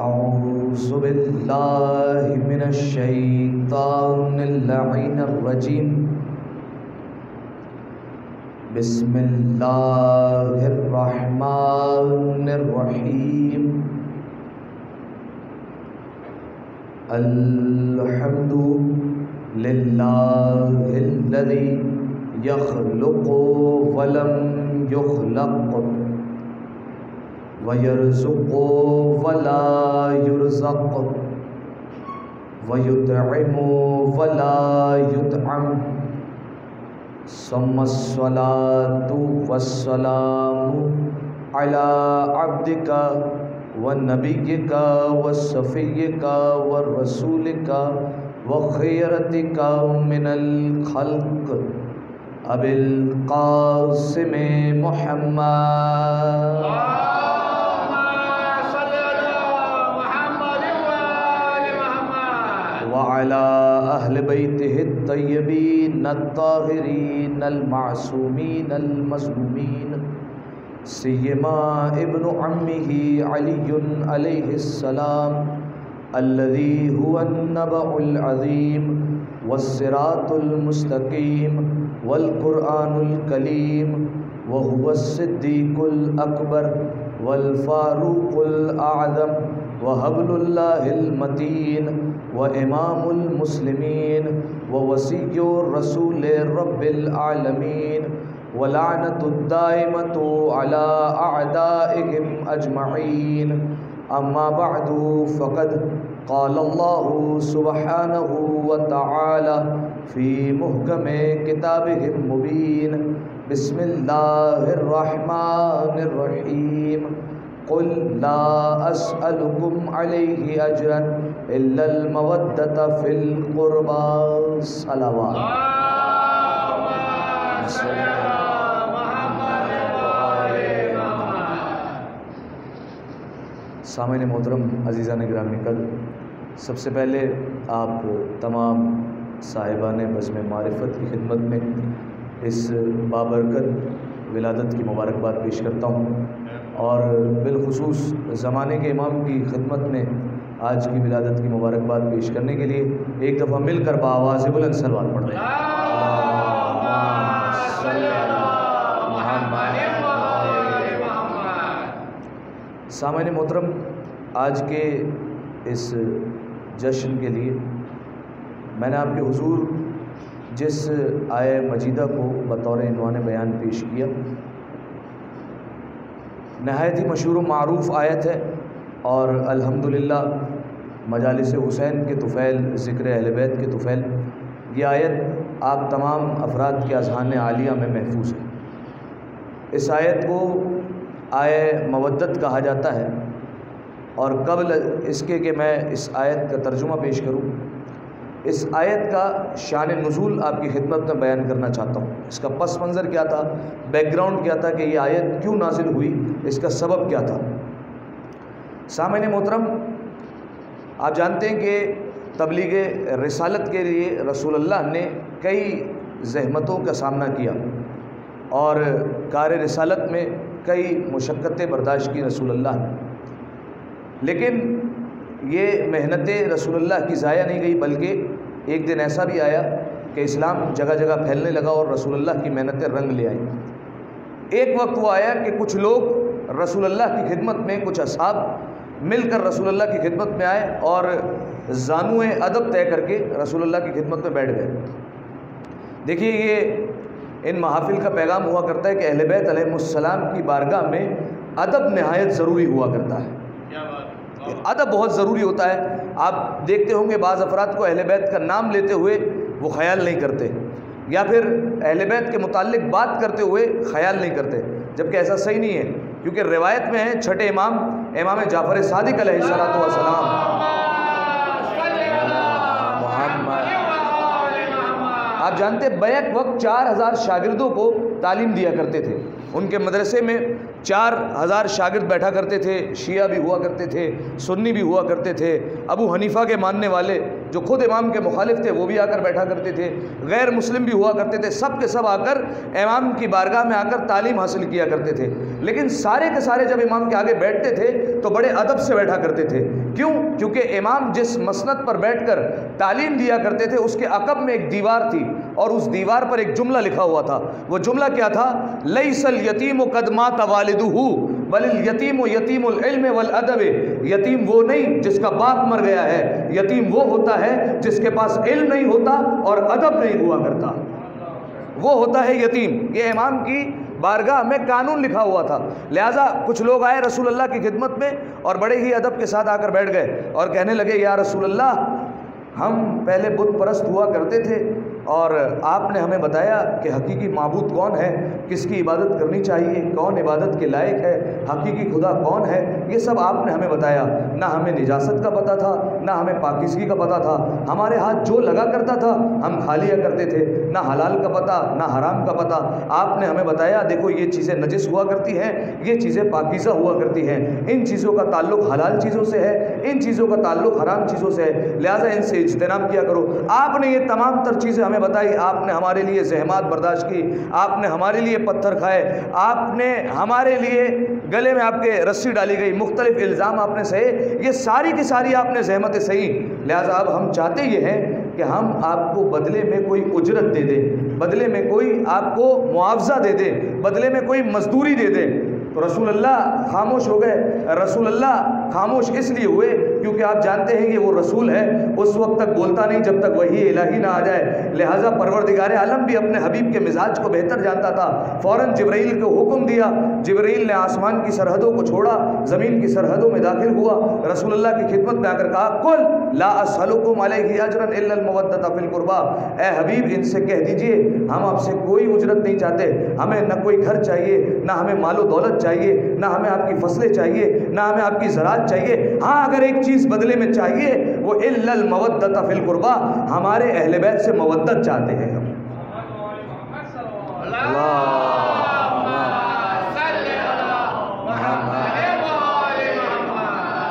औज़ु बिल्लाहि मिनश शैतानिर रजीम। बिस्मिल्लाहिर रहमानिर रहीम। अल्हम्दु लिल्लाहिल्लज़ी यख़्लुक़ु वलम युख़्लक़ वयर्ज़ुक़ु वला युर्ज़क़ वयुत्इमु वला युत्अम। सम्मस्सलातु वस्सलामु अला अब्दिका व नबिय्यिका व सफ़िय्यिका व रसूलिका व ख़ियरतिका मिनल ख़ल्क़ अबिल क़ासिम मुहम्मद व अला अहल बैतिहि तय्यबीन अत्ताहिरीन अल मासूमीन अल मज़लूमीन सियमा इब्नु अम्मिही अलीयुन अलैहिस्सलाम अल्लज़ी हुवन नबउल अज़ीम वस्सिरातुल मुस्तक़ीम वल क़ुरआनुल कलीम व हुवस सिद्दीक़ुल अकबर वल फ़ारूक़ुल आज़म व हब्लुल्लाहिल मतीन व इमामुल मुस्लिमीन व वसीयुर रसूल रब्बिल आलमीन व लानतुद दाइमतु अला अअदाइहिम अजमईन। अम्मा बअदु फ़क़द क़ालल्लाहु सुब्हानहु व तआला फ़ी मुहकमे किताबिहिल मुबीन। बिस्मिल्लाहिर रहमानिर रहीम। क़ुल ला अस्अलुकुम अलैहि अजरन इल्लल मवद्दता फ़िल क़ुरबा। सलावत। सामईन मोहतरम अज़ीज़ान गिरामी कद, सबसे पहले आप तमाम साहिबान बज़्म मारिफत की खिदमत में इस बाबरकत विलादत की मुबारकबाद पेश करता हूँ और बिलखुसूस ज़माने के इमाम की खिदमत में आज की विलादत की मुबारकबाद पेश करने के लिए एक दफ़ा मिलकर बाआवाज़ बुलंद सलवात पढ़ रहे हैं। सामईन मोहतरम, आज के इस जश्न के लिए मैंने आपके हुजूर जिस आय मजीदा को बतौर इन्वान बयान पेश किया, नहायत ही मशहूर व मारूफ़ आयत है और अल्हम्दुलिल्लाह मजालिस हुसैन के तुफ़ैल, ज़िक्र अहले बैत के तुफ़ैल, ये आयत आप तमाम अफराद के अज़हान आलिया में महफूज है। इस आयत को आय मवद्दत कहा जाता है और कबल इसके कि मैं इस आयत का तर्जुमा पेश करूँ, इस आयत का शान नुज़ूल आपकी खिदमत में बयान करना चाहता हूँ। इसका पस मंज़र क्या था, बैकग्राउंड क्या था कि ये आयत क्यों नाजिल हुई, इसका सबब क्या था। सामईन मोहतरम, आप जानते हैं कि तबलीग रिसालत के लिए रसूलुल्लाह ने कई ज़हमतों का सामना किया और कार रिसालत में कई मुशक्क़तें बर्दाश्त की रसूलुल्लाह ने, लेकिन ये मेहनतें रसूलुल्लाह की ज़ाया नहीं गई, बल्कि एक दिन ऐसा भी आया कि इस्लाम जगह जगह फैलने लगा और रसूलुल्लाह की मेहनतें रंग ले आई। एक वक्त वो आया कि कुछ लोग रसूलुल्लाह की खिदमत में, कुछ असहाब मिलकर रसूलुल्लाह की खिदमत में आए और ज़ानुए अदब तय करके रसूलुल्लाह की खिदमत में बैठ गए। देखिए, ये इन महाफिल का पैगाम हुआ करता है कि अहले बैत अलैहिमुस्सलाम की बारगाह में अदब नहायत ज़रूरी हुआ करता है। अदब बहुत ज़रूरी होता है। आप देखते होंगे बाज़ अफराद को अहले बैत का नाम लेते हुए वो ख्याल नहीं करते, या फिर अहले बैत के मुताल्लिक बात करते हुए ख्याल नहीं करते, जबकि ऐसा सही नहीं है, क्योंकि रिवायत में है छठे इमाम इमाम जाफ़र सादिक अलैहिस्सलातु वस्सलाम आप जानते बैक वक्त 4000 शागिर्दों को तालीम दिया करते थे। उनके मदरसे में 4000 शागिर्द बैठा करते थे, शिया भी हुआ करते थे, सुन्नी भी हुआ करते थे, अबू हनीफ़ा के मानने वाले जो खुद इमाम के मुखालिफ थे वो भी आकर बैठा करते थे, गैर मुस्लिम भी हुआ करते थे, सब के सब आकर इमाम की बारगाह में आकर तालीम हासिल किया करते थे। लेकिन सारे के सारे जब इमाम के आगे बैठते थे तो बड़े अदब से बैठा करते थे। क्यों? क्योंकि इमाम जिस मसनद पर बैठकर तालीम दिया करते थे उसके अकब में एक दीवार थी और उस दीवार पर एक जुमला लिखा हुआ था। वो जुमला क्या था? लैसल यतीम कद मात वालिदुहु बलिल यतीम यतीमुल इल्म वल अदब। यतीम वो नहीं जिसका बाप मर गया है, यतीम वो होता है जिसके पास इल्म नहीं होता और अदब नहीं हुआ करता, वो होता है यतीम। ये इमाम की बारगाह में कानून लिखा हुआ था। लिहाजा कुछ लोग आए रसूल अल्लाह की खिदमत में और बड़े ही अदब के साथ आकर बैठ गए और कहने लगे, या रसूल अल्लाह, हम पहले बुत परस्त हुआ करते थे और आपने हमें बताया कि हकीकी माबूद कौन है, किसकी इबादत करनी चाहिए, कौन इबादत के लायक है, हकीकी खुदा कौन है, ये सब आपने हमें बताया। ना हमें निजासत का पता था, ना हमें पाकिज़गी का पता था। हमारे हाथ जो लगा करता था हम खा लिया करते थे, ना हलाल का पता ना हराम का पता। आपने हमें बताया, देखो ये चीज़ें नजिस हुआ करती हैं, ये चीज़ें पाकीज़ा हुआ करती हैं, इन चीज़ों का ताल्लुक़ हलाल चीज़ों से है, इन चीज़ों का ताल्लुक़ हराम चीज़ों से है, लिहाजा इनसे इज्तिनाब किया करो। आपने ये तमाम तर चीज़ें हमें बताई, आपने हमारे लिए ज़हमत बर्दाश्त की, आपने हमारे लिए पत्थर खाए, आपने हमारे लिए गले में आपके रस्सी डाली गई, मुख्तलिफ इल्ज़ाम आपने सहे, ये सारी की सारी आपने ज़हमतें सही। लिहाजा अब हम चाहते ये हैं कि हम आपको बदले में कोई उजरत दे दें, बदले में कोई आपको मुआवजा दे दें, बदले में कोई मजदूरी दे दें। तो रसूल अल्लाह खामोश हो गए। रसूल अल्लाह खामोश इसलिए हुए क्योंकि आप जानते हैं कि वो रसूल है, उस वक्त तक बोलता नहीं जब तक वही इलाही ना आ जाए। लिहाजा परवरदिगार आलम भी अपने हबीब के मिजाज को बेहतर जानता था। फ़ौरन जिब्राइल को हुक्म दिया, जिब्राइल ने आसमान की सरहदों को छोड़ा, ज़मीन की सरहदों में दाखिल हुआ, रसूल अल्लाह की खिदमत में आकर कहा, कुल ला असअलुकुम अलैहि अजरन इल्लल मवद्दत फिल कुर्बा। ए हबीब, इनसे कह दीजिए हम आपसे कोई उजरत नहीं चाहते, हमें न कोई घर चाहिए, ना हमें मालो दौलत चाहिए, ना हमें आपकी फसलें चाहिए, ना हमें आपकी ज़राअत चाहिए। हाँ, अगर एक चीज़ बदले में चाहिए वो इल्लल मवद्दत फिल कुर्बा, हमारे अहले बैत से मवद्दत चाहते हैं हम।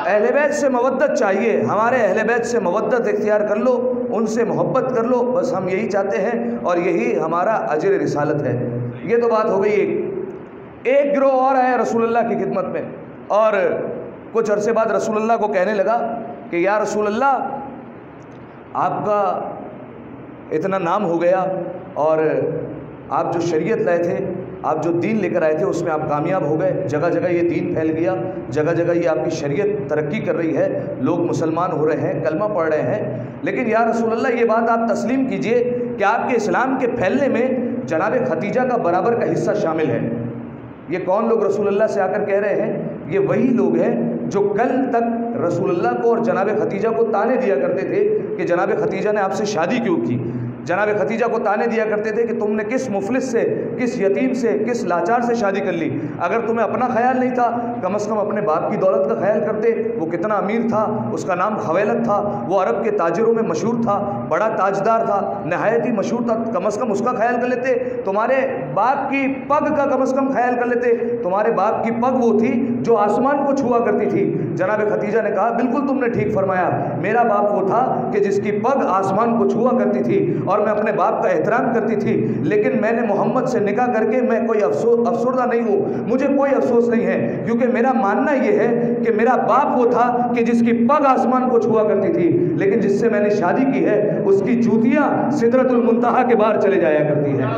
अहले बैत से मवद्दत चाहिए, हमारे अहले बैत से मवद्दत इख्तियार कर लो, उनसे मोहब्बत कर लो, बस हम यही चाहते हैं और यही हमारा अजर रिसालत है। ये तो बात हो गई। एक गिरोह और आया रसूलुल्लाह की खिदमत में और कुछ अरसे बाद रसूलुल्लाह को कहने लगा कि या रसूलुल्लाह, आपका इतना नाम हो गया और आप जो शरीयत लाए थे, आप जो दीन लेकर आए थे उसमें आप कामयाब हो गए, जगह जगह ये दीन फैल गया, जगह जगह ये आपकी शरीयत तरक्की कर रही है, लोग मुसलमान हो रहे हैं, कलमा पढ़ रहे हैं। लेकिन या रसूलुल्लाह, ये बात आप तस्लीम कीजिए कि आपके इस्लाम के फैलने में जनाब खदीजा का बराबर का हिस्सा शामिल है। ये कौन लोग रसूलुल्लाह से आकर कह रहे हैं? ये वही लोग हैं जो कल तक रसूलुल्लाह को और जनाब खदीजा को ताने दिया करते थे कि जनाब खदीजा ने आपसे शादी क्यों की। जनाब खदीजा को ताने दिया करते थे कि तुमने किस मुफलिस से, किस यतीम से, किस लाचार से शादी कर ली। अगर तुम्हें अपना ख्याल नहीं था, कम से कम अपने बाप की दौलत का ख्याल करते। वो कितना अमीर था, उसका नाम खवैलद था, वो अरब के ताजिरों में मशहूर था, बड़ा ताजदार था, नहायत ही मशहूर था, कम से कम उसका ख्याल कर लेते। तुम्हारे बाप की पग का कम से कम ख्याल कर लेते। तुम्हारे बाप की पग वो थी जो आसमान को छुआ करती थी। जनाब खदीजा ने कहा, बिल्कुल तुमने ठीक फरमाया, मेरा बाप वो था कि जिसकी पग आसमान को छुआ करती थी और मैं अपने बाप का एहतराम करती थी। लेकिन मैंने मोहम्मद से निकाह करके मैं कोई अफसरदा नहीं हूँ, मुझे कोई अफसोस नहीं है, क्योंकि मेरा मानना यह है कि मेरा बाप वो था कि जिसकी पग आसमान को छुआ करती थी, लेकिन जिससे मैंने शादी की है उसकी जूतियाँ सिदरतुल मुंतहा के बाहर चले जाया करती हैं,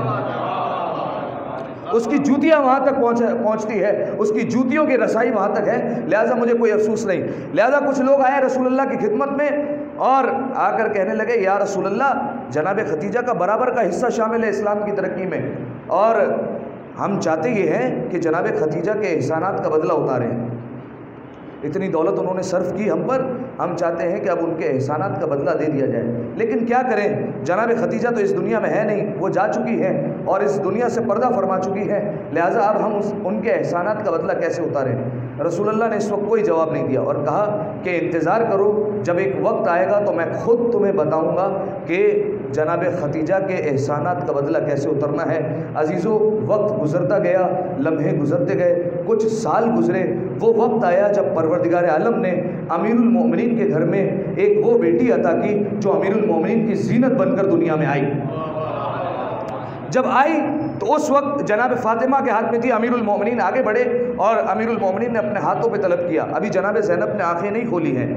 उसकी जूतियाँ वहाँ तक पहुँचती है, उसकी जूतियों की रसाई वहाँ तक है। लिहाजा मुझे कोई अफसोस नहीं। लिहाजा कुछ लोग आए रसूलुल्लाह की खिदमत में और आकर कहने लगे, या रसूलुल्लाह, जनाब खदीजा का बराबर का हिस्सा शामिल है इस्लाम की तरक्की में और हम चाहते ये हैं कि जनाब खदीजा के एहसानात का बदला उतारें। इतनी दौलत उन्होंने सर्फ की हम पर, हम चाहते हैं कि अब उनके एहसानात का बदला दे दिया जाए। लेकिन क्या करें, जनाब खदीजा तो इस दुनिया में है नहीं, वो जा चुकी है और इस दुनिया से पर्दा फरमा चुकी है। लिहाजा अब हम उनके एहसानात का बदला कैसे उतारें। रसूलुल्लाह ने इस वक्त कोई जवाब नहीं दिया और कहा कि इंतज़ार करो, जब एक वक्त आएगा तो मैं खुद तुम्हें बताऊँगा कि जनाब खदीजा के एहसानात का बदला कैसे उतरना है। अजीज़ों, वक्त गुज़रता गया, लम्हे गुज़रते गए, कुछ साल गुजरे, वो वक्त आया जब परवरदिगार आलम ने अमीरुल मोमिनीन के घर में एक वो बेटी अता की जो अमीरुल मोमिनीन की जीनत बनकर दुनिया में आई। जब आई तो उस वक्त जनाब फ़ातिमा के हाथ में थी। अमीरुल मोमिनीन आगे बढ़े और अमीरुल मोमिनीन ने अपने हाथों पे तलब किया। अभी जनाब ज़ैनब ने आंखें नहीं खोली हैं।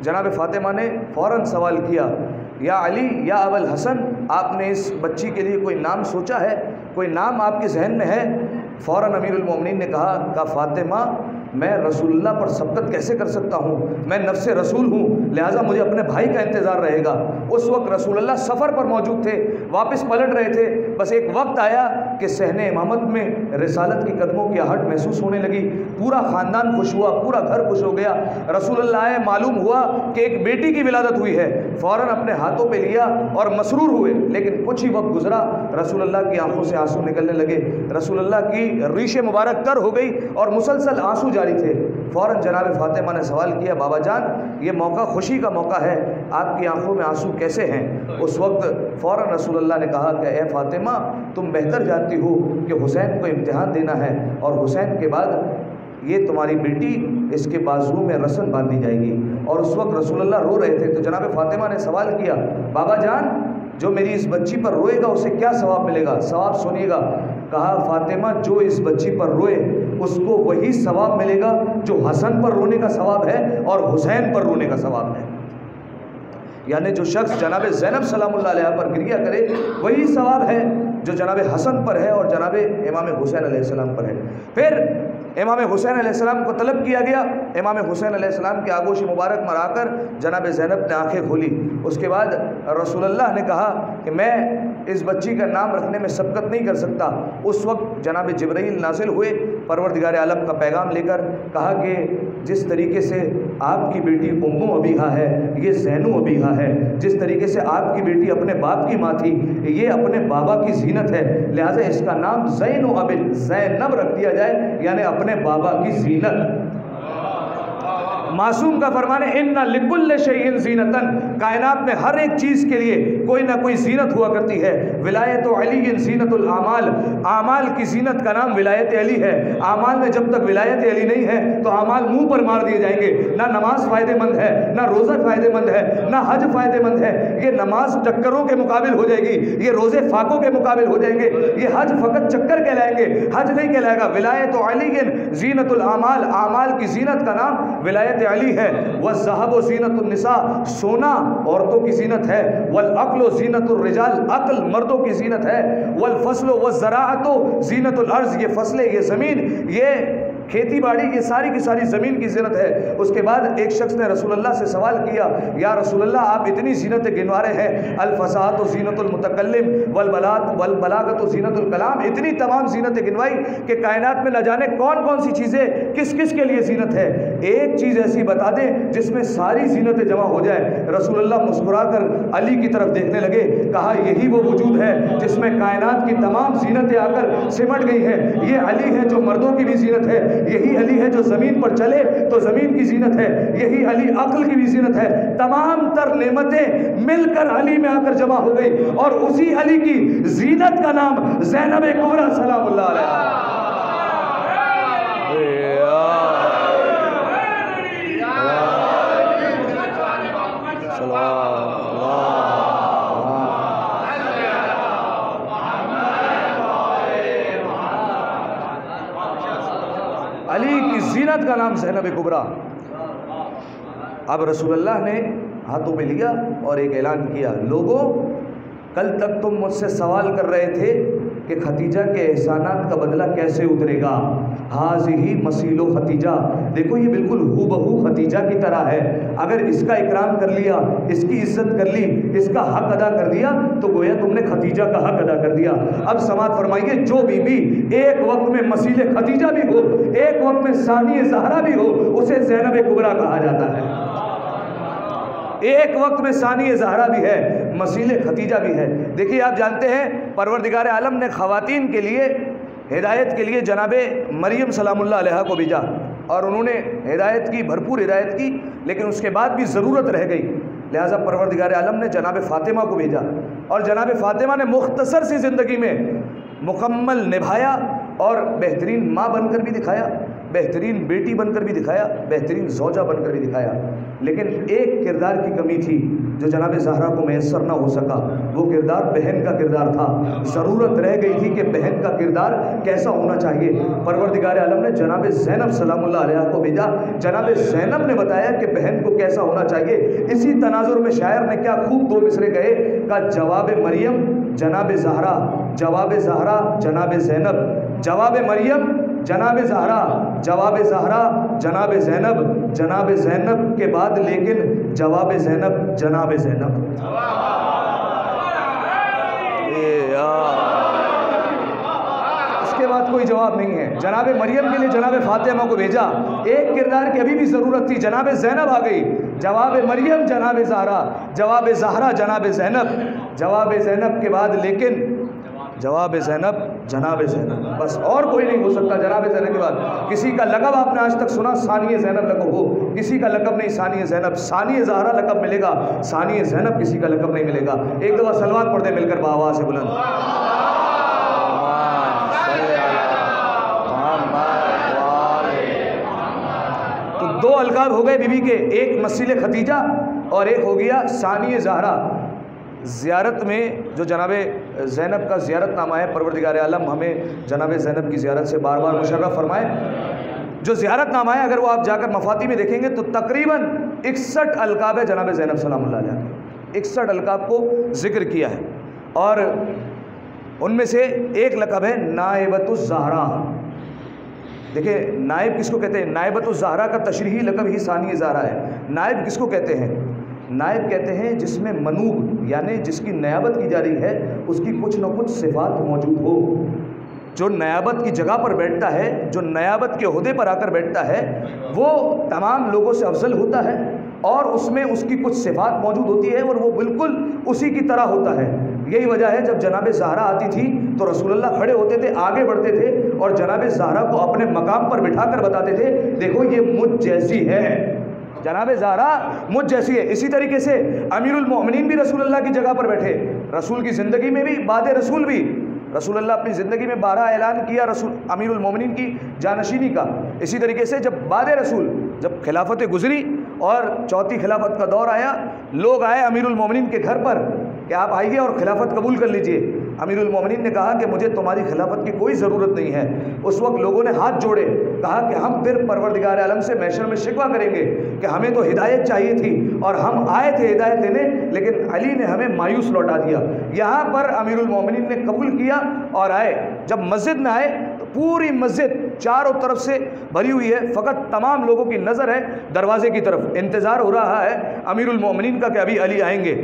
जनाब फ़ातिमा ने फ़ौरन सवाल किया, या अली या अबुल हसन, आपने इस बच्ची के लिए कोई नाम सोचा है? कोई नाम आपके जहन में है? फ़ौरन अमीरुल मोमिनीन ने कहा फ़ातिमा, मैं रसूलुल्लाह पर सबकत कैसे कर सकता हूँ? मैं नफ्से रसूल हूँ, लिहाजा मुझे अपने भाई का इंतज़ार रहेगा। उस वक्त रसूलुल्लाह सफ़र पर मौजूद थे, वापस पलट रहे थे। बस एक वक्त आया कि सहने इमामत में रिसालत की कदमों की आहट महसूस होने लगी। पूरा ख़ानदान खुश हुआ, पूरा घर खुश हो गया। रसूलुल्लाह आए, मालूम हुआ कि एक बेटी की विलादत हुई है। फ़ौरन अपने हाथों पे लिया और मसरूर हुए। लेकिन कुछ ही वक्त गुजरा, रसूलुल्लाह की आंखों से आंसू निकलने लगे। रसूलुल्लाह की रीशे मुबारक तर हो गई और मुसलसल आंसू जारी थे। फ़ौरन जनाब फ़ातिमा ने सवाल किया, बाबा जान, ये मौका खुशी का मौका है, आपकी आंखों में आंसू कैसे हैं? उस वक्त फ़ौरन रसूलुल्लाह ने कहा कि ए फ़ातिमा, तुम बेहतर जानती हो कि हुसैन को इम्तिहान देना है और हुसैन के बाद ये तुम्हारी बेटी, इसके बाजुओं में रस्म बांधी जाएगी। और उस वक्त रसूलुल्लाह रो रहे थे। तो जनाब फ़ातिमा ने सवाल किया, बाबा जान, जो मेरी इस बच्ची पर रोएगा उसे क्या सवाब मिलेगा? सवाब सुनिएगा। कहा, फ़ातिमा, जो इस बच्ची पर रोए उसको वही सवाब मिलेगा जो हसन पर रोने का सवाब है और हुसैन पर रोने का सवाब है। यानी जो शख्स जनाब ज़ैनब सलामुल्लाह अलैहा पर गिरिया करे वही सवाब है जो जनाब हसन पर है और जनाब इमाम हुसैन अलैहिस्सलाम पर है। फिर इमाम हुसैन अलैहिस्सलाम को तलब किया गया। इमाम हुसैन अलैहिस्सलाम के आगोश मुबारक मराकर जनाब ज़ैनब ने आंखें खोली। उसके बाद रसूलुल्लाह ने कहा कि मैं इस बच्ची का नाम रखने में सबकत नहीं कर सकता। उस वक्त जनाब जिब्रील नाज़िल हुए परवरदिगार आलम का पैगाम लेकर। कहा कि जिस तरीके से आपकी बेटी उम्मु अबीहा है, ये ज़ैनु अबीहा है। जिस तरीके से आपकी बेटी अपने बाप की माँ थी, ये अपने बाबा की ज़ीनत है, लिहाजा इसका नाम ज़ैनु अबिल ज़ैनब रख दिया जाए, यानी अपने बाबा की ज़ीनत। मासूम का फरमान है, इन्ना लिकुल्ल शैइन ज़ीनतन, कायनात में हर एक चीज़ के लिए कोई ना कोई ज़ीनत हुआ करती है। विलायत अली ज़ीनतुल आमाल, आमाल की ज़ीनत का नाम विलायत अली है। आमाल में जब तक विलायत अली नहीं है तो आमाल मुंह पर मार दिए जाएंगे। ना नमाज फ़ायदेमंद है, ना रोज़ा फ़ायदेमंद है, ना हज फ़ायदेमंद है। ये नमाज चक्करों के मुकाबिल हो जाएगी, ये रोज़े फाकों के मुकाबिल हो जाएंगे, ये हज फ़कत चक्कर कहलाएंगे, हज नहीं कहलाएगा। विलायत अली ज़ीनतुल आमाल, आमाल की ज़ीनत का नाम विलायत अली है। वज़्ज़हबु ज़ीनतुन निसा, सोना औरतों की ज़ीनत है। वल अक्लु ज़ीनतुर रिजाल, अक्ल मर्दों की ज़ीनत है। वल फस्लु वज़्ज़राअतु ज़ीनतुल अर्ज़, ये फसलें, ये ज़मीन, ये खेती बाड़ी, ये सारी की सारी ज़मीन की ज़ीनत है। उसके बाद एक शख्स ने रसूलुल्लाह से सवाल किया, या रसूलुल्लाह, आप इतनी ज़ीनतें गिनवा रहे हैं, अल फ़साहतु ज़ीनतुल मुतकल्लिम वल बलागतु ज़ीनतुल कलाम, इतनी तमाम ज़ीनतें गिनवाई कि कायनात में न जाने कौन कौन सी चीज़ें किस किस के लिए ज़ीनत है। एक चीज़ ऐसी बता दें जिसमें सारी ज़ीनतें जमा हो जाए। रसूलुल्लाह मुस्कुराकर अली की तरफ देखने लगे। कहा, यही वो वजूद है जिसमें कायनात की तमाम ज़ीनतें आकर सिमट गई हैं। ये अली है जो मर्दों की भी ज़ीनत है, यही अली है जो ज़मीन पर चले तो ज़मीन की ज़ीनत है, यही अली अक्ल की भी ज़ीनत है। तमाम तर नेमतें मिलकर अली में आकर जमा हो गई और उसी अली की ज़ीनत का नाम ज़ैनब कुबरा सलामुल्लाह अलैहा। अली की ज़ीनत का नाम ज़ैनब कुबरा। अब रसूलुल्लाह ने हाथों में लिया और एक ऐलान किया, लोगों, कल तक तुम मुझसे सवाल कर रहे थे कि खतीजा के एहसानात का बदला कैसे उतरेगा। हाज़िही मसीलो खतीजा, देखो ये बिल्कुल हूबहू खतीजा की तरह है। अगर इसका इकराम कर लिया, इसकी इज्जत कर ली, इसका हक अदा कर दिया तो गोया तुमने खतीजा का हक अदा कर दिया। अब समात फरमाइए, जो बीबी एक वक्त में मसीले खतीजा भी हो, एक वक्त में सानिए ज़हरा भी हो, उसे ज़ैनब कुबरा कहा जाता है। एक वक्त में सानिए ज़हरा भी है, मसीले खतीजा भी है। देखिए, आप जानते हैं परवरदिगार आलम ने ख़वातीन के लिए हिदायत के लिए जनाबे मरियम सलामुल्लाह अलैहा को भेजा और उन्होंने हिदायत की, भरपूर हिदायत की, लेकिन उसके बाद भी ज़रूरत रह गई। लिहाजा परवरदिगार आलम ने जनाब फ़ातिमा को भेजा और जनाब फ़ातिमा ने मुख्तसर सी ज़िंदगी में मुकम्मल निभाया और बेहतरीन माँ बनकर भी दिखाया। बेहतरीन बेटी बनकर भी दिखाया, बेहतरीन ज़ौजा बनकर भी दिखाया, लेकिन एक किरदार की कमी थी जो जनाब ज़हरा को मैसर ना हो सका। वो किरदार बहन का किरदार था। ज़रूरत रह गई थी कि बहन का किरदार कैसा होना चाहिए। परवरदिगार आलम ने जनाब ज़ैनब सलामुल्लाह अलैहा को भेजा। जनाब ज़ैनब ने बताया कि बहन को कैसा होना चाहिए। इसी तनाजुर में शायर ने क्या खूब दो मिसरे कहे का जवाब मरियम जनाब ज़हरा, जवाब ज़हरा जनाब ज़ैनब, जवाब मरियम जनाब ज़हरा, जवाब ज़हरा जनाब ज़ैनब, जनाब ज़ैनब के बाद लेकिन जवाब ज़ैनब जनाब ज़ैनब। इसके बाद कोई जवाब नहीं है। जनाब मरियम के लिए जनाब फातिमा को भेजा। एक किरदार की अभी भी ज़रूरत थी, जनाब ज़ैनब आ गई। जवाब मरियम जनाब ज़हरा, जवाब ज़हरा जनाब ज़ैनब, जवाब ज़ैनब के बाद लेकिन जवाब ज़ैनब जनाब ज़ैनब। बस और कोई नहीं हो सकता जनाब ज़ैनब के बाद। किसी का लक़ब आपने आज तक सुना सानिए ज़ैनब लक़ब हो? किसी का लक़ब नहीं सानिए ज़ैनब। सानिए ज़हरा लक़ब मिलेगा, सानिए ज़ैनब किसी का लक़ब नहीं मिलेगा। एक दफ़ा सलवात पढ़ दे मिलकर बाबा से बुलंद। तो दो अलकाब हो गए बीबी के, एक मसील खतीजा और एक हो गया सानिए ज़हरा। ज़ियारत में जो जनाब ज़ैनब का ज़ियारतनामा है, परवरदिगार आलम हमें जनाब ज़ैनब की ज़ियारत से बार बार मुशर्रफ फरमाए। जो ज़ियारतनामा है अगर वो आप जाकर मफाती में देखेंगे तो तकरीबन 61 अलकाब है जनाब ज़ैनब सलामुल्लाह अलैहा। 61 अलकाब को ज़िक्र किया है और उनमें से एक लक़ब है नाइबतुज़ ज़हरा। देखिए नाइब किसको कहते हैं? नाइबतुज़ ज़हरा का तशरीही लक़ब ही सानिए ज़हरा है। नाइब किसको कहते हैं? नाइब कहते हैं जिसमें मनूब यानी जिसकी नयाबत की जा रही है उसकी कुछ न कुछ सिफ़ात मौजूद हो। जो नयाबत की जगह पर बैठता है, जो नयाबत के ओहदे पर आकर बैठता है, वो तमाम लोगों से अफजल होता है और उसमें उसकी कुछ सिफ़ात मौजूद होती है और वो बिल्कुल उसी की तरह होता है। यही वजह है जब जनाब ज़हरा आती थी तो रसूलुल्लाह खड़े होते थे, आगे बढ़ते थे और जनाब ज़हरा को अपने मकाम पर बिठा कर बताते थे, देखो ये मुझ जैसी है, जनाब ज़हरा मुझ जैसी है। इसी तरीके से अमीरुल मोमिनीन भी रसूलुल्लाह की जगह पर बैठे। रसूल की ज़िंदगी में भी, बाद रसूल भी, रसूलुल्लाह अपनी ज़िंदगी में 12 ऐलान किया रसूल अमीरुल मोमिनीन की जानशीनी का। इसी तरीके से जब बाद रसूल, जब खिलाफत गुजरी और चौथी खिलाफत का दौर आया, लोग आए अमीरुल मोमिनीन के घर पर कि आप आइए और खिलाफत कबूल कर लीजिए। अमीरुल मोमिनीन ने कहा कि मुझे तुम्हारी खिलाफत की कोई ज़रूरत नहीं है। उस वक्त लोगों ने हाथ जोड़े, कहा कि हम फिर परवरदिगार आलम से महशर में शिकवा करेंगे कि हमें तो हिदायत चाहिए थी और हम आए थे हिदायत देने, लेकिन अली ने हमें मायूस लौटा दिया। यहाँ पर अमीरुल मोमिनीन ने कबूल किया और आए। जब मस्जिद में आए तो पूरी मस्जिद चारों तरफ से भरी हुई है, फ़कत तमाम लोगों की नज़र है दरवाज़े की तरफ। इंतज़ार हो रहा है अमीरुल मोमिनीन का कि अभी अली आएंगे,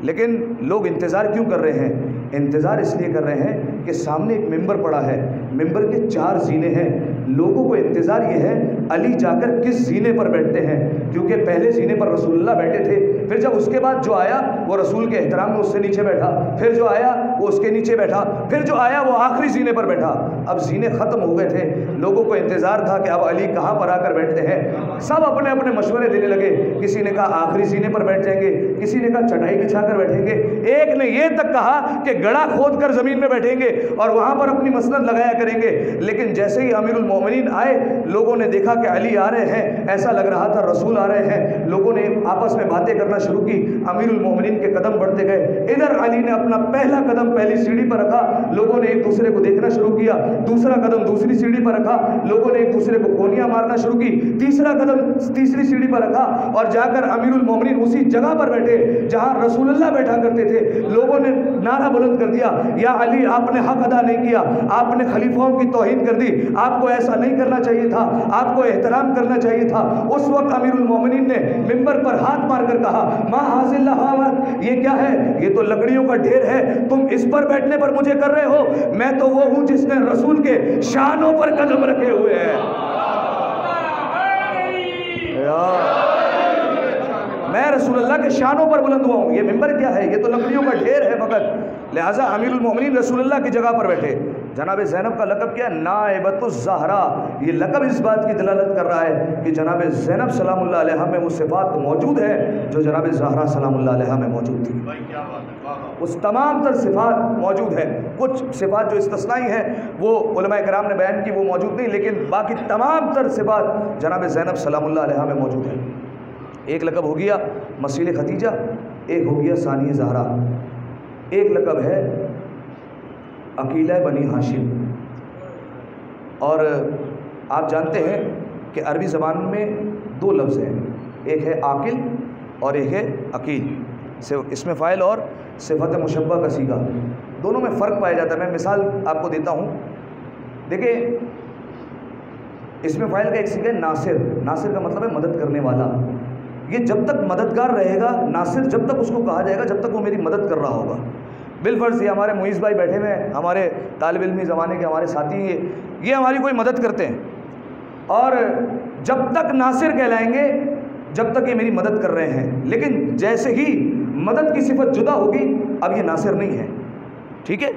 लेकिन लोग इंतज़ार क्यों कर रहे हैं? इंतज़ार इसलिए कर रहे हैं कि सामने एक मिंबर पड़ा है, मिंबर के 4 ज़ीने हैं। लोगों को इंतज़ार ये है अली जाकर किस ज़ीने पर बैठते हैं, क्योंकि पहले ज़ीने पर रसूलुल्लाह बैठे थे, फिर जब उसके बाद जो आया वो रसूल के एहतराम में उससे नीचे बैठा, फिर जो आया वो उसके नीचे बैठा, फिर जो आया वो आखिरी ज़ीने पर बैठा। अब ज़ीने ख़त्म हो गए थे, लोगों को इंतज़ार था कि अब अली कहाँ पर आकर बैठते हैं। सब अपने अपने मशवरे देने लगे। किसी ने कहा आखिरी ज़ीने पर बैठ जाएंगे, किसी ने कहा चटाई बिछा कर बैठेंगे, एक ने ये तक कहा कि गड़ा खोद कर ज़मीन में बैठेंगे और वहाँ पर अपनी मसनद लगाया करेंगे। लेकिन जैसे ही अमीरुल मोमिनीन आए, लोगों ने देखा कि अली आ रहे हैं, ऐसा लग रहा था रसूल आ रहे हैं। लोगों ने आपस में बातें करना शुरू की, अमीरुल मोमिनीन के कदम बढ़ते गए। इधर अली ने अपना पहला कदम पहली सीढ़ी पर रखा, लोगों ने एक दूसरे को देखना शुरू किया। दूसरा कदम दूसरी सीढ़ी पर रखा, लोगों ने एक दूसरे को कोनियां मारना शुरू की। तीसरा कदम तीसरी सीढ़ी पर रखा और जाकर अमीरुल मोमिनीन उसी जगह पर बैठे जहां रसूलुल्लाह बैठा करते थे। लोगों ने नारा बुलंद कर दिया, या अली आपने हक अदा नहीं किया, आपने खलीफाओं की तौहीन कर दी, आपको ऐसा नहीं करना चाहिए था, आपको एहतराम करना चाहिए था। उस वक्त अमीरुल मोमिनीन ने मिंबर पर हाथ मारकर कहा, मा हाज़िल लहावत, ये क्या है? ये तो लकड़ियों का ढेर है, तुम इस पर बैठने पर मुझे कर रहे हो? मैं तो वो हूं जिसने रसूल के शानों पर कदम रखे हुए हैं। मैं रसूलुल्लाह के शानों पर बुलंद हुआ हूँ। ये मिंबर क्या है? ये तो लकड़ियों का ढेर है फ़कत। लिहाजा अमीरुल मोमिनीन रसूलुल्लाह की जगह पर बैठे। जनाब ज़ैनब का लक़ब क्या? नाइबतुज़ ज़हरा। ये लक़ब इस बात की दलालत कर रहा है कि जनाब ज़ैनब सलामुल्लाह अलैहा में वो सिफ़ात मौजूद है जो जनाब ज़हरा सलामुल्लाह अलैहा में मौजूद थी। उस तमाम तर सिफ़ात मौजूद है। कुछ सिफ़ात जो इस्तिस्नाई है वो उलमाए किराम ने बयान की, वो मौजूद नहीं, लेकिन बाकी तमाम तर सिफ़ात जनाब ज़ैनब सलामुल्लाह अलैहा में मौजूद है। एक लक़ब हो गया मसील खदीजा, एक हो गया सानी ज़हरा, एक लक़ब है अकीला बनी हाशिम। और आप जानते हैं कि अरबी ज़बान में दो लफ्ज़ हैं, एक है आकिल और एक है अकील। इसमें फ़ाइल और सिफ़त मुशब्बा का सीगा, दोनों में फ़र्क पाया जाता है। मैं मिसाल आपको देता हूँ। देखिए, इसमें फ़ाइल का एक सीगा है नासिर। नासिर का मतलब है मदद करने वाला। ये जब तक मददगार रहेगा, नासिर जब तक उसको कहा जाएगा जब तक वो मेरी मदद कर रहा होगा। बिलफ़र्ज़ ये हमारे मुइज़ भाई बैठे हुए हैं, हमारे तालिब इल्मी ज़माने के हमारे साथी हैं, ये हमारी कोई मदद करते हैं, और जब तक नासिर कहलाएंगे जब तक ये मेरी मदद कर रहे हैं। लेकिन जैसे ही मदद की सिफ़त जुदा होगी, अब ये नासिर नहीं है, ठीक है।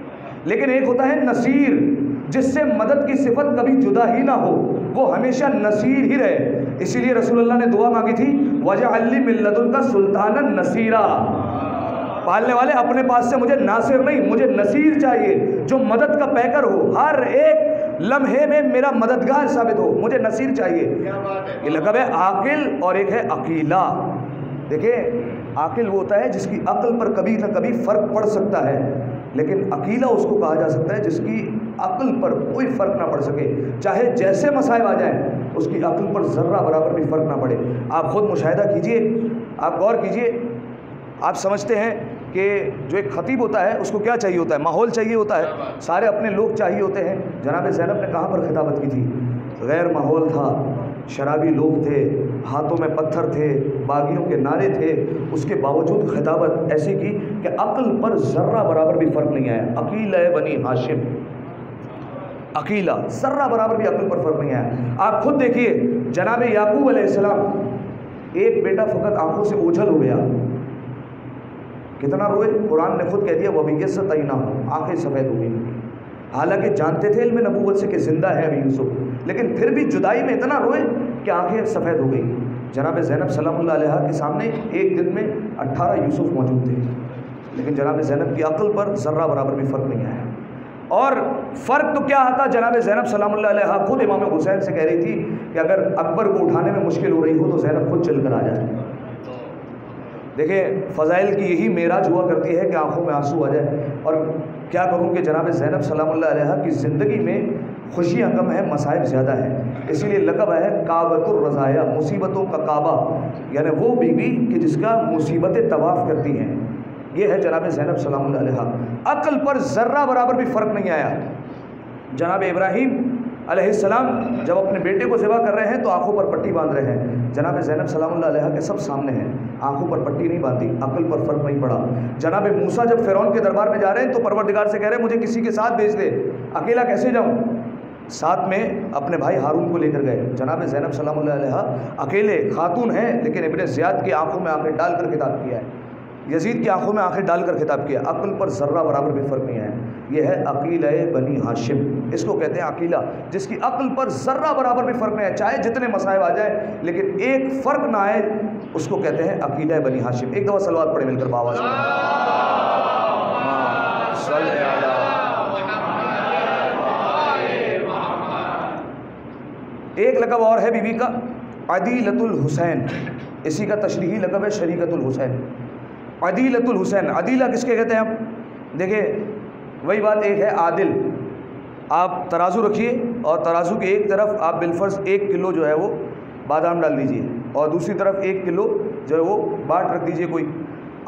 लेकिन एक होता है नसीर, जिससे मदद की सिफ़त कभी जुदा ही ना हो, वो हमेशा नसीर ही रहे। इसीलिए रसूलुल्लाह ने दुआ मांगी थी, वजअल्नी मिन लदुनका सुल्तानन नसीरा। पालने वाले, अपने पास से मुझे नासिर नहीं, मुझे नसीर चाहिए, जो मदद का पैकर हो, हर एक लम्हे में मेरा मददगार साबित हो, मुझे नसीर चाहिए। ये लक़ब है आकिल और एक है अकीला। देखिए, आकिल वो होता है जिसकी अक्ल पर कभी ना कभी फ़र्क पड़ सकता है, लेकिन अकीला उसको कहा जा सकता है जिसकी अक्ल पर कोई फ़र्क ना पड़ सके, चाहे जैसे मसाइब आ जाएं, उसकी अक्ल पर ज़र्रा बराबर भी फ़र्क ना पड़े। आप ख़ुद मुशाहिदा कीजिए, आप गौर कीजिए। आप समझते हैं कि जो एक ख़तीब होता है उसको क्या चाहिए होता है? माहौल चाहिए होता है, सारे अपने लोग चाहिए होते हैं। जनाब ज़ैनब ने कहाँ पर खिताबत की थी? गैर माहौल था, शराबी लोग थे, हाथों में पत्थर थे, बागियों के नारे थे, उसके बावजूद खिताबत ऐसी की कि अक्ल पर ज़र्रा बराबर भी फ़र्क नहीं आया। अकीला बनी हाशिम, अकीला, ज़र्रा बराबर भी अक्ल पर फ़र्क नहीं आया। आप खुद देखिए, जनाब याकूब अलैहिस्सलाम, एक बेटा फ़कत आँखों से ओझल हो गया, कितना रोए। कुरान ने खुद कह दिया वबिय्यसत अयनाहु, आँखें सफ़ेद हो गई। हालांकि जानते थे इल्म नबूवत से कि ज़िंदा है अभी यूसुफ, लेकिन फिर भी जुदाई में इतना रोए कि आँखें सफ़ेद हो गई। जनाब ज़ैनब सलामुल्लाह अलैहा के सामने एक दिन में 18 यूसुफ मौजूद थे, लेकिन जनाब ज़ैनब की अक्ल पर ज़र्रा बराबर भी फ़र्क नहीं आया। और फ़र्क तो क्या आता, जनाब ज़ैनब सलामुल्लाह अलैहा खुद इमाम हुसैन से कह रही थी कि अगर अकबर को उठाने में मुश्किल हो रही हो तो ज़ैनब खुद चल कर आ जाए। देखिए, फ़ज़ाइल की यही मेराज हुआ करती है कि आंखों में आंसू आ जाए। और क्या करूँ कि जनाब ज़ैनब सलामुल्लाह अलैहा की ज़िंदगी में खुशियाँ कम है, मसाइब ज़्यादा है। इसीलिए लक़ब है काबतुर रज़ाया, मुसीबतों का काबा, यानी वो बीवी कि जिसका मुसीबतें तवाफ़ करती हैं। ये है जनाब ज़ैनब सलामुल्लाह अलैहा। अक्ल पर ज़र्रा बराबर भी फ़र्क नहीं आया। जनाब इब्राहीम अलैहिस्सलाम जब अपने बेटे को ज़िबा कर रहे हैं तो आंखों पर पट्टी बांध रहे हैं। जनाब ज़ैनब सलामुल्लाह अलैहा के सब सामने हैं, आंखों पर पट्टी नहीं बांधी, अक्ल पर फ़र्क नहीं पड़ा। जनाब मूसा जब फ़िरौन के दरबार में जा रहे हैं तो परवरदिगार से कह रहे हैं मुझे किसी के साथ भेज दे, अकेला कैसे जाऊँ? साथ में अपने भाई हारून को लेकर गए। जनाब ज़ैनब सलामुल्लाह अलैहा अकेले खातून हैं, लेकिन इब्न ज़ियाद की आंखों में आंखें डालकर खिताब किया है, यजीद की आंखों में आंखें डालकर खिताब किया। अक्ल पर ज़र्रा बराबर भी फ़र्क नहीं आया। यह है अकीला बनी हाशिम, इसको कहते हैं अकीला, जिसकी अक्ल पर ज़र्रा बराबर भी फ़र्क नहीं आया, चाहे जितने मसाइब आ जाए लेकिन एक फ़र्क ना आए, उसको कहते हैं अकीला बनी हाशिम। एक दफ़ा सलवात पढ़े मिलकर बाबा एक लक़ब और है बीवी का, अदीलतुल हुसैन। इसी का तशरीही लक़ब है शरीकतुल हुसैन। अदीलतुल हुसैन, अदीला किसके कहते हैं हम? देखिए, वही बात, एक है आदिल। आप तराजू रखिए और तराजू की एक तरफ आप बिलफर्ज 1 किलो जो है वो बादाम डाल दीजिए और दूसरी तरफ 1 किलो जो है वो बाट रख दीजिए कोई।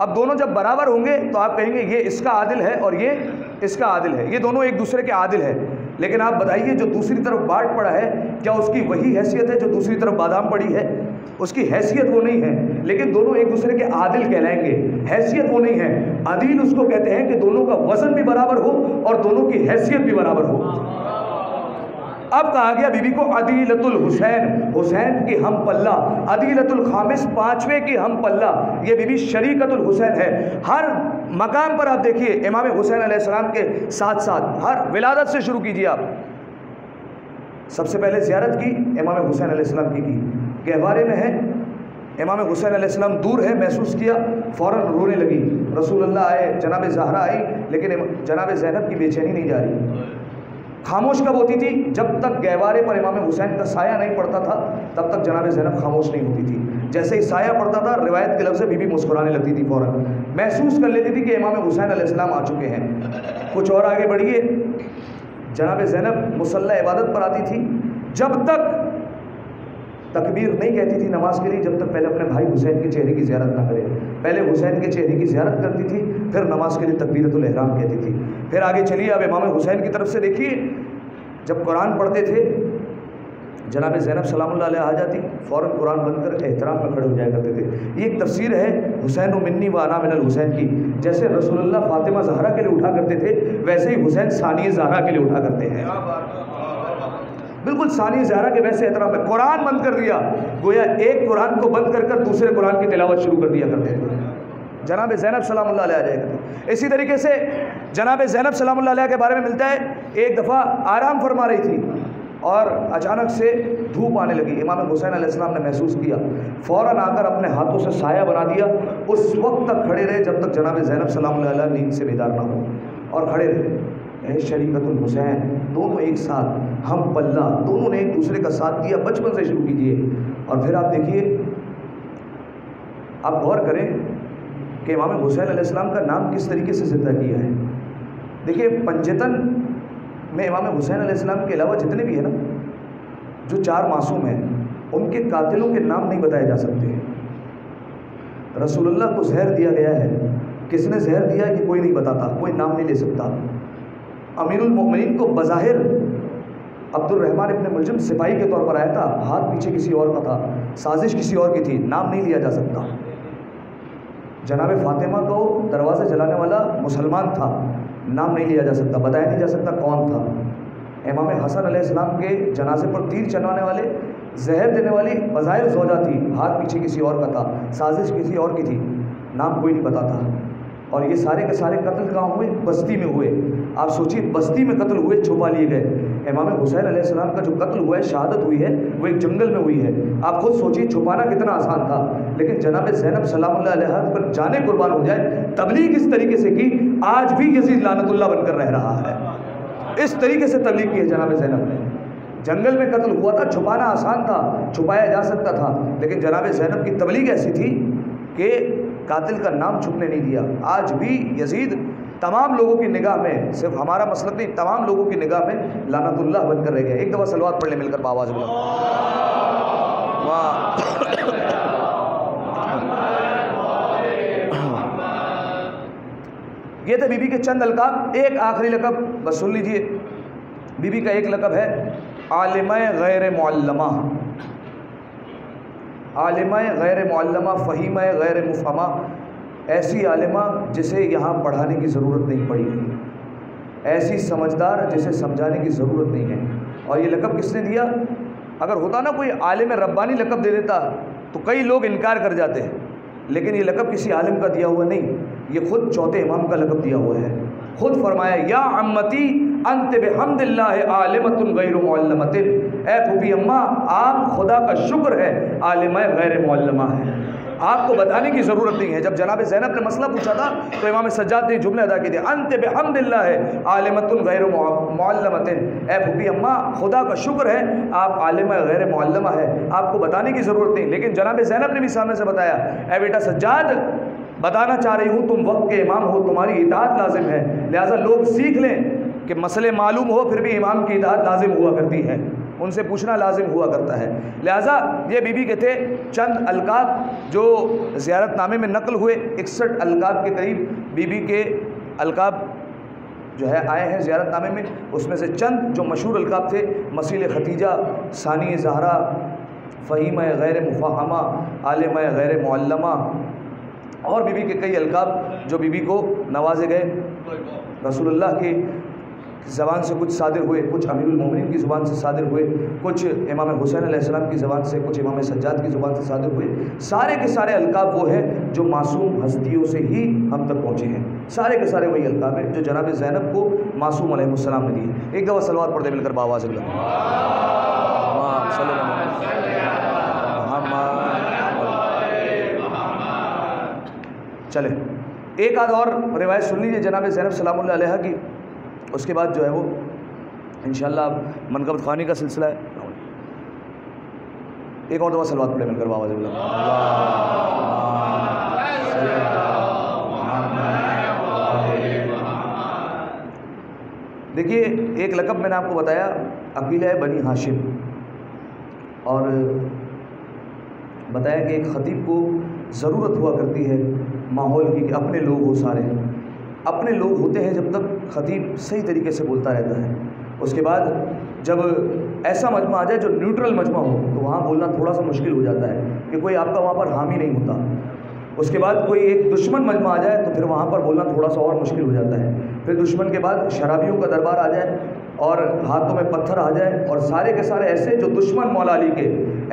अब दोनों जब बराबर होंगे तो आप कहेंगे ये इसका आदिल है और ये इसका आदिल है, ये दोनों एक दूसरे के आदिल है। लेकिन आप बताइए जो दूसरी तरफ बाट पड़ा है, क्या उसकी वही हैसियत है जो दूसरी तरफ बादाम पड़ी है? उसकी हैसियत वो नहीं है, लेकिन दोनों एक दूसरे के आदिल कहलाएंगे। हैसियत वो नहीं है। आदिल उसको कहते हैं कि दोनों का वज़न भी बराबर हो और दोनों की हैसियत भी बराबर हो। अब कहा गया बीबी को अदीलतुल हुसैन, हुसैन की हम पल्ला, अदीलतुल खामिस, पांचवें की हम पल्ला। ये बीबी शरीकतुल हुसैन है। हर मकाम पर आप देखिए इमाम हुसैन अलैहिस्सलाम के साथ साथ हर विलादत से शुरू कीजिए आप, सबसे पहले ज़ियारत की इमाम हुसैन अलैहिस्सलाम की। गहवारे में है, इमाम हुसैन अलैहिस्सलाम दूर है, महसूस किया, फ़ौरन रोने लगी। रसूलुल्लाह आए, जनाब ज़हरा आई, लेकिन जनाब ज़ैनब की बेचैनी नहीं जा रही। खामोश कब होती थी? जब तक गहवारे पर इमाम हुसैन का साया नहीं पड़ता था तब तक जनाब ज़ैनब खामोश नहीं होती थी। जैसे ही साया पड़ता था, रिवायत के लफ्ज़ से बीबी मुस्कुराने लगती थी, फ़ौरन महसूस कर लेती थी कि इमाम हुसैन अलैहिस्सलाम आ चुके हैं। कुछ और आगे बढ़िए, जनाब ज़ैनब मुसल्ला इबादत पर आती थी, जब तक तकबीर नहीं कहती थी नमाज के लिए, जब तक पहले अपने भाई हुसैन के चेहरे की ज़ियारत ना करे। पहले हुसैन के चेहरे की ज़ियारत करती थी, फिर नमाज के लिए तकबीरतुल इहराम कहती थी। फिर आगे चलिए, अब इमाम हुसैन की तरफ से देखिए, जब कुरान पढ़ते थे जनाब ज़ैनब सलामुल्लाह अलैहा आ जाती, फ़ौरन कुरान बंद कर एहतराम में खड़े हो जाया करते थे। ये एक तफसीर है हुसैन मिन्नी व अना मिनल हुसैन की। जैसे रसूलुल्लाह फ़ातिमा ज़हरा के लिए उठा करते थे, वैसे ही हुसैन सानिया ज़हरा के लिए उठा करते हैं, बिल्कुल सानिया ज़हरा के वैसे एहतराम में। कुरान बंद कर दिया, गोया एक कुरान को बंद कर कर दूसरे कुरान की तिलावत शुरू कर दिया करते थे। जनाब ज़ैनब सलामुल्लाह अलैहा आ जाया करते। इसी तरीके से जनाब ज़ैनब सलामुल्लाह अलैहा के बारे में मिलता है, एक दफ़ा आराम फरमा रही थी और अचानक से धूप आने लगी। इमाम हुसैन अलैहिस्सलाम ने महसूस किया, फ़ौरन आकर अपने हाथों से साया बना दिया। उस वक्त तक खड़े रहे जब तक जनाब ज़ैनब सलामुल्लाह अलैहा नींद से बेदार ना हो, और खड़े रहे। शरीकतुल हुसैन, दोनों एक साथ, हम पल्ला, दोनों ने एक दूसरे का साथ दिया। बचपन से शुरू कीजिए और फिर आप देखिए, आप गौर करें कि इमाम हुसैन अलैहिस्सलाम का नाम किस तरीके से ज़िंदा किया है। देखिए, पंजतन में इमाम हुसैन अलैहिस्सलाम के अलावा जितने भी हैं ना, जो 4 मासूम हैं, उनके कातिलों के नाम नहीं बताए जा सकते। रसूलुल्लाह को जहर दिया गया है, किसने जहर दिया ये कोई नहीं बताता, कोई नाम नहीं ले सकता। अमीरुल मोमिनीन को बज़ाहिर अब्दुर्रहमान इब्न मुलजिम सिपाही के तौर पर आया था, हाथ पीछे किसी और का था, साजिश किसी और की थी, नाम नहीं लिया जा सकता। जनाब फ़ातिमा को दरवाज़ा जलाने वाला मुसलमान था, नाम नहीं लिया जा सकता, बताया नहीं जा सकता कौन था। इमाम हसन अलैहिस्सलाम के जनाजे पर तीर चलवाने वाले, जहर देने वाली बज़ाहिर ज़ौजा थी, हाथ पीछे किसी और का था, साजिश किसी और की थी, नाम कोई नहीं बताता। और ये सारे के सारे कत्ल कहाँ हुए? बस्ती में हुए। आप सोचिए, बस्ती में कत्ल हुए, छुपा लिए गए। इमाम हुसैन अलैहिस्सलाम का जो कत्ल हुआ है, शहादत हुई है, वो एक जंगल में हुई है। आप खुद सोचिए छुपाना कितना आसान था, लेकिन जनाब ज़ैनब सलामुल्लाह अलैहा पर जाने कुर्बान हो जाए, तबलीग इस तरीके से की, आज भी यज़ीद लानतुल्लाह बनकर रह रहा है। इस तरीके से तबलीग की है जनाब ज़ैनब ने। जंगल में कत्ल हुआ था, छुपाना आसान था, छुपाया जा सकता था, लेकिन जनाब ज़ैनब की तबलीग ऐसी थी कि कातिल का नाम छुपने नहीं दिया। आज भी यज़ीद तमाम लोगों की निगाह में, सिर्फ हमारा मसलक नहीं, तमाम लोगों की निगाह में लानतुल्लाह बनकर रह गया। एक दफ़ा सलवात पढ़ ले मिलकर बावाज़ बोला, वाह। ये थे बीबी के चंद अलकाब। एक आखिरी लकब बस सुन लीजिए, बीबी का एक लकब है आलिमा गैर मुअल्लमा। आलिमा गैर मुअल्लमा, फ़हीमा गैर मुफ़हमा, ऐसी आलिमा जिसे यहाँ पढ़ाने की ज़रूरत नहीं पड़ी, ऐसी समझदार जिसे समझाने की ज़रूरत नहीं है। और ये लकब किसने दिया? अगर होता ना कोई आलिम रब्बानी लकब दे देता तो कई लोग इनकार कर जाते, लेकिन ये लकब किसी आलिम का दिया हुआ नहीं, ये खुद चौथे इमाम का लकब दिया हुआ है। खुद फरमाया, या अम्मती अंत बिहम्दिल्लाह आलिमतुन गैर मुअल्लमतिन, ए फूफी अम्मा, आप खुदा का शुक्र है आलिमा गैर मुअल्लमा है, आपको बताने की ज़रूरत नहीं है। जब जनाब ज़ैनब ने मसला पूछा था तो इमाम सज्जाद ने जुमले अदा किए थे, अंत बिहम्दिल्लाह आलिमतुन गैर मुअल्लमतिन, ए फूफी अम्मा, खुदा का शुक्र है आप आलिमा गैर मुअल्लमा है, आपको बताने की ज़रूरत नहीं। लेकिन जनाब ज़ैनब ने भी सामने से बताया, ए बेटा सज्जाद, बताना चाह रही हूँ, तुम वक्त के इमाम हो, तुम्हारी इताअत लाजिम है, लिहाजा लोग सीख लें कि मसले मालूम हो फिर भी इमाम की इताअत लाजिम हुआ करती है, उनसे पूछना लाजिम हुआ करता है। लिहाजा ये बीबी के थे चंद अलकाब जो ज़ियारतनामे में नकल हुए। 61 अलकाब के करीब बीबी के अलकाब जो है आए हैं ज़ियारतनामे में। उसमें से चंद जो मशहूर अलकाब थे, मसील खतीजा, सानी ज़हरा, फ़हीमा गैर मुफ़हमा, आलिमा गैर मुअल्लमा, और बीबी के कई अलकाब जो बीबी को नवाजे गए। रसूलुल्लाह ज़बान से कुछ सादिर हुए, कुछ अमीरुल मोमिनीन की ज़ुबान से सादिर हुए, कुछ इमाम हुसैन अलैहिस्सलाम की ज़बान से, कुछ इमाम सज्जाद की ज़ुबान से सादिर हुए। सारे के सारे अलकाब वो हैं जो मासूम हस्तियों से ही हम तक पहुँचे हैं। सारे के सारे वही अलकाब हैं जो जनाब ज़ैनब को मासूम अलैहिस्सलाम ने दिए। एक दफ़ा सलवात पढ़ दे मिलकर बावाज़ चले। एक आध और रिवायत सुन लीजिए जनाब ज़ैनब सलामुल्लाह अलैहा की, उसके बाद जो है वो इंशाअल्लाह मनक़बत ख़्वानी का सिलसिला है। एक और दफ़ा सलवात पढ़े मिलकर बाबा ज़िल्ला। देखिए, एक लक़ब मैंने आपको बताया अकीला बनी हाशिम, और बताया कि एक ख़तीब को ज़रूरत हुआ करती है माहौल की कि अपने लोग हो, सारे अपने लोग होते हैं जब तक ख़तीब सही तरीके से बोलता रहता है। उसके बाद जब ऐसा मजमा आ जाए जो न्यूट्रल मजमा हो तो वहाँ बोलना थोड़ा सा मुश्किल हो जाता है कि कोई आपका वहाँ पर हामी नहीं होता। उसके बाद कोई एक दुश्मन मजमा आ जाए तो फिर वहाँ पर बोलना थोड़ा सा और मुश्किल हो जाता है। फिर दुश्मन के बाद शराबियों का दरबार आ जाए और हाथों में पत्थर आ जाए और सारे के सारे ऐसे जो दुश्मन मौला अली के,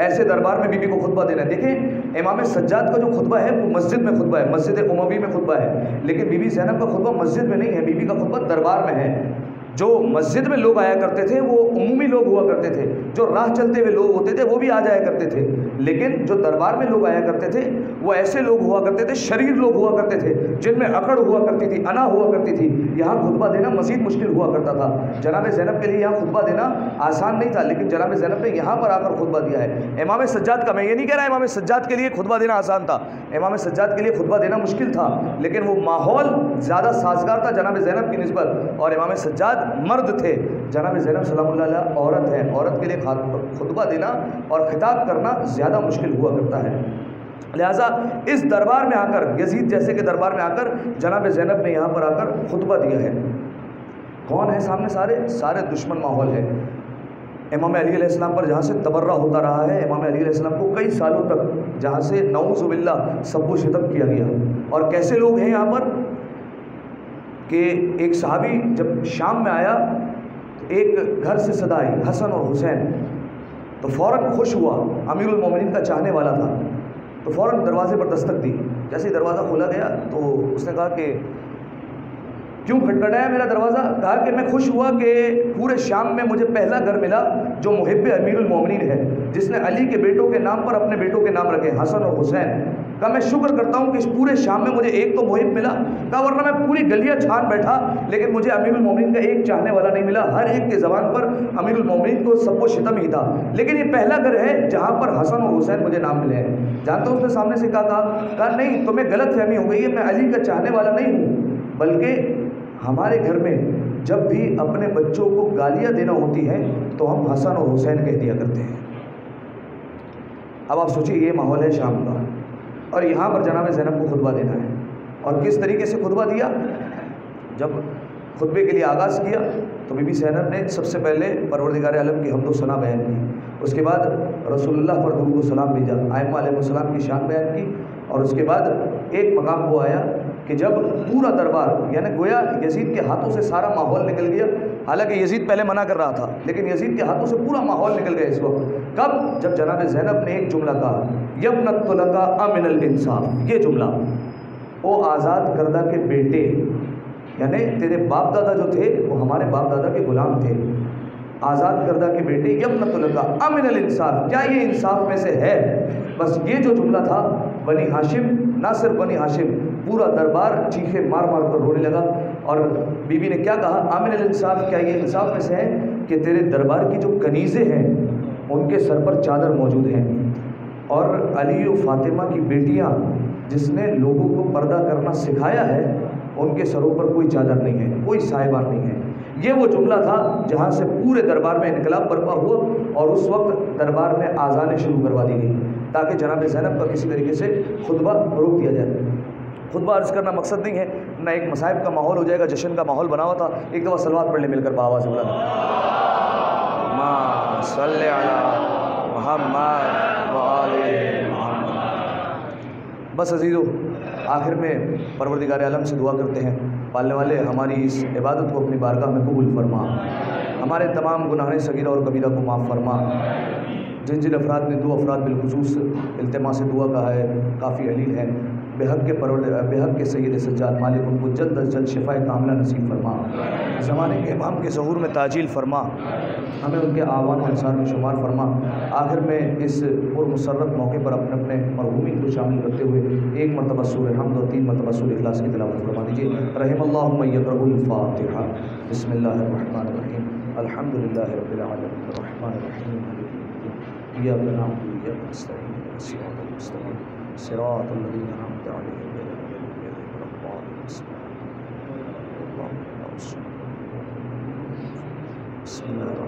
ऐसे दरबार में बीबी को खुतबा देना है। देखें, इमाम सज्जाद का जो खुतबा है वो मस्जिद में खुतबा है, मस्जिद उमवी में खुतबा है, लेकिन बीबी ज़ैनब का खुतबा मस्जिद में नहीं है, बीबी का खुतबा दरबार में है। जो मस्जिद में लोग आया करते थे वो उमूमी लोग हुआ करते थे, जो राह चलते हुए लोग होते थे वो भी आ जाया करते थे, लेकिन जो दरबार में लोग आया करते थे वो ऐसे लोग हुआ करते थे, शरीर लोग हुआ करते थे, जिनमें अकड़ हुआ करती थी, अना हुआ करती थी। यहाँ खुतबा देना मज़ीद मुश्किल हुआ करता था। जनाब ज़ैनब के लिए यहाँ खुतबा देना आसान नहीं था, लेकिन जनाब ज़ैनब ने यहाँ पर आकर खुतबा दिया है। इमाम सज्जाद का, मैं ये नहीं कह रहा इमाम सज्जाद के लिए खुतबा देना आसान था, इमाम सज्जाद के लिए खुतबा देना मुश्किल था, लेकिन वो माहौल ज़्यादा साजगार था जनाब ज़ैनब की निस्बत, और इमाम सज्जाद मर्द थे, जनाब ज़ैनब सलामुल्लाह अलैहा औरत है। औरत के लिए खुतबा देना और खिताब करना ज़्यादा मुश्किल हुआ करता है। लिहाजा इस दरबार में आकर, यजीद जैसे के दरबार में आकर जनाब ज़ैनब ने यहाँ पर आकर खुतबा दिया है। कौन है सामने? सारे दुश्मन माहौल है। इमाम अली अलैहिस्सलाम पर जहाँ से तबर्रा होता रहा है, इमाम अली अलैहिस्सलाम को कई सालों तक जहाँ से नऊज़ु बिल्लाह सब्बो शितम किया गया। और कैसे लोग हैं यहाँ पर कि एक सहाबी जब शाम में आया तो एक घर से सदा आई, हसन और हुसैन, तो फ़ौरन खुश हुआ, अमीरुल मोमिनीन का चाहने वाला था, तो फ़ौरन दरवाज़े पर दस्तक दी। जैसे ही दरवाज़ा खोला गया तो उसने कहा कि क्यों खटखटाया मेरा दरवाज़ा? कहा कि मैं खुश हुआ कि पूरे शाम में मुझे पहला घर मिला जो मुहिब्ब अमीरुल मोमिनीन है, जिसने अली के बेटों के नाम पर अपने बेटों के नाम रखे, हसन और हुसैन। कहा मैं शुक्र करता हूँ कि इस पूरे शाम में मुझे एक तो मुहिब मिला, कहा वरना मैं पूरी गलियाँ छान बैठा लेकिन मुझे अमीरुल मोमिनीन का एक चाहने वाला नहीं मिला। हर एक के ज़बान पर अमीरुल मोमिनीन को सबको शितम ही था, लेकिन ये पहला घर है जहाँ पर हसन और हुसैन मुझे नाम मिले हैं। जानते हो उसने सामने से कहा नहीं, तुम्हें गलत फहमी हो गई है, मैं अली का चाहने वाला नहीं हूँ, बल्कि हमारे घर में जब भी अपने बच्चों को गालियाँ देना होती हैं तो हम हसन और हुसैन कह दिया करते हैं। अब आप सोचिए, ये माहौल है शाम का, और यहाँ पर जनाब ज़ैनब को खुतबा देना है। और किस तरीके से खुतबा दिया? जब खुतबे के लिए आगाज़ किया तो बीबी ज़ैनब ने सबसे पहले परवरदिगार आलम की हम्द व सना बयान की, उसके बाद रसूलुल्लाह पर दुरूद व सलाम भेजा, आइम्मा अलैहिस्सलाम की शान बयान की, और उसके बाद एक मकाम वो आया कि जब पूरा दरबार, यानी गोया यजीद के हाथों से सारा माहौल निकल गया। हालांकि यजीद पहले मना कर रहा था, लेकिन यजीद के हाथों से पूरा माहौल निकल गया इस वक्त। कब? जब जनाब ज़ैनब ने एक जुमला कहा, यब्नत तुलका अमिनल इंसाफ। ये जुमला, ओ आज़ाद करदा के बेटे, यानी तेरे बाप दादा जो थे वो हमारे बाप दादा के गुलाम थे, आज़ाद करदा के बेटे, यब्नत तुलका अमिनल इंसाफ, क्या ये इंसाफ में से है? बस ये जो जुमला था, बनी हाशिम, ना सिर्फ बनी हाशिम, पूरा दरबार चीखे मार मार कर रोने लगा। और बीबी ने क्या कहा? आमिन इंसाफ, क्या ये इंसाफ में से है कि तेरे दरबार की जो कनीज़ें हैं उनके सर पर चादर मौजूद हैं, और अली और फातिमा की बेटियां जिसने लोगों को पर्दा करना सिखाया है उनके सरों पर कोई चादर नहीं है, कोई साहिबान नहीं है। ये वो जुमला था जहाँ से पूरे दरबार में इनकलाब बर्पा हुआ, और उस वक्त दरबार में आज़ानें शुरू करवा दी गई ताकि जनाब ज़ैनब का किसी तरीके से खुतबा रोक दिया जाए। खुतबा अर्ज़ करना मकसद नहीं है, ना एक मसाइब का माहौल हो जाएगा, जश्न का माहौल बना हुआ था। एक दफ़ा सलवात पढ़ ले मिलकर बावाज़ बोला, मा सल्ले अला मुहम्मद व आले मुहम्मद। बस अज़ीज़ो, आखिर में परवरदिगार आलम से दुआ करते हैं, पालने वाले हमारी इस इबादत को अपनी बारगाह में कबूल फरमा, हमारे तमाम गुनाह सगीरा और कबीरा को माफ़ फरमा। जिन जिन अफराद ने 2 अफराद बिलखुसूस इल्तिमा से दुआ कहा है, काफ़ी अलील हैं, बेहक के सैयद सज्जाद मालिक, उनको जल्द अज जल्द शिफा कामला नसीब फरमा, ज़माने के इमाम के ज़हूर में ताजील फरमा, हमें उनके आवान अंसार में शुमार फरमा। आखिर में इस पुरमसरत मौके पर अपने अपने मरहूमीन को शामिल करते हुए 1 मरतबा सूरह हमद और 3 मरतबा सूरह इखलास की तिलावत फरमा दीजिए। रहिमल्लाहु मन यक़रउल फ़ातिहा। बिस्मिल्लाहिर रहमानिर रहीम। अल्हम्दुलिल्लाहि रब्बिल आलमीन अर्रहमानिर रहीम इय्याका नअबुदु व इय्याका नस्तईन सिरातल मुस्तक़ीम सिरातल लज़ीना अनअमता अलैहिम गैरिल मग़ज़ूबि अलैहिम वलद्दालीन। बिस्मिल्लाहिर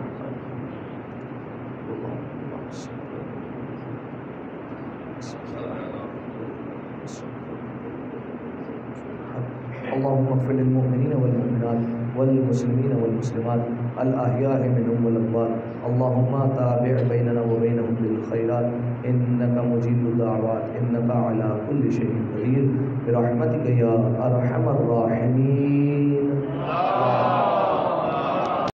अल्लाहुम्मा इग़फिर लिल मुमिनीना वल मुमिनात वल मुस्लिमीना वल मुस्लिमात अल अहयाइ मिनहुम वल अमवात। अल्लाहुम्मा ताबिअ बैनना व बैनहुम बिल खैरात इन्नका मुजीबुद दाअवात इन्नका अला कुल्लि शैइन क़दीर बिरहमतिका या अरहमर राहिमीन।